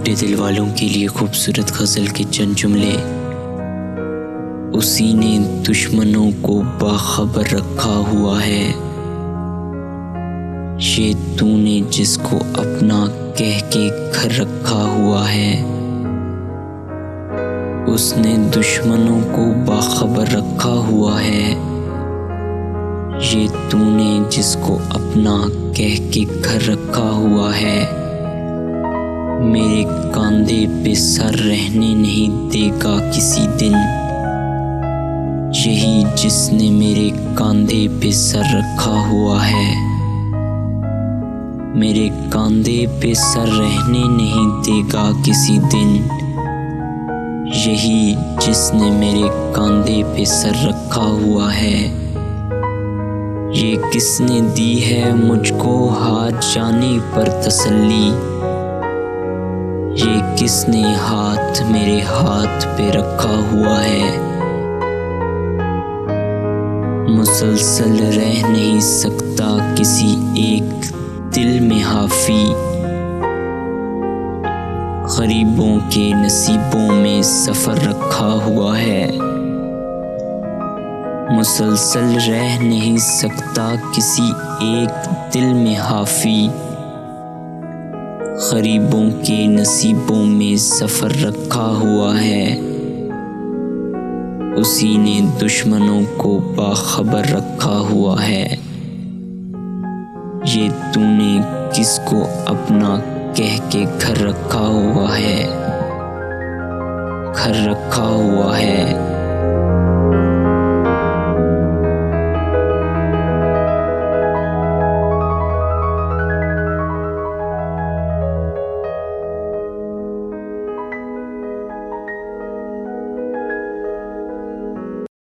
टूटे दिल वालों के लिए खूबसूरत गज़ल के चंद जुमले। उसी ने दुश्मनों को बाखबर रखा हुआ है, ये तूने जिसको अपना कह के घर रखा हुआ है। उसने दुश्मनों को बाखबर रखा हुआ है, ये तूने जिसको अपना कह के घर रखा हुआ है। मेरे कंधे पे सर रहने नहीं देगा किसी दिन, यही जिसने मेरे कंधे पे सर रखा हुआ है। मेरे कंधे पे सर रहने नहीं देगा किसी दिन, यही जिसने मेरे कंधे पे सर रखा हुआ है। ये किसने दी है मुझको हाथ जाने पर तसल्ली, ये किसने हाथ मेरे हाथ पे रखा हुआ है। मुसलसल रह नहीं सकता किसी एक दिल में हाफी, गरीबों के नसीबों में सफर रखा हुआ है। मुसलसल रह नहीं सकता किसी एक दिल में हाफी, गरीबों के नसीबों में सफर रखा हुआ है। उसी ने दुश्मनों को बाखबर रखा हुआ है, ये तूने किसको अपना कह के घर रखा हुआ है, घर रखा हुआ है।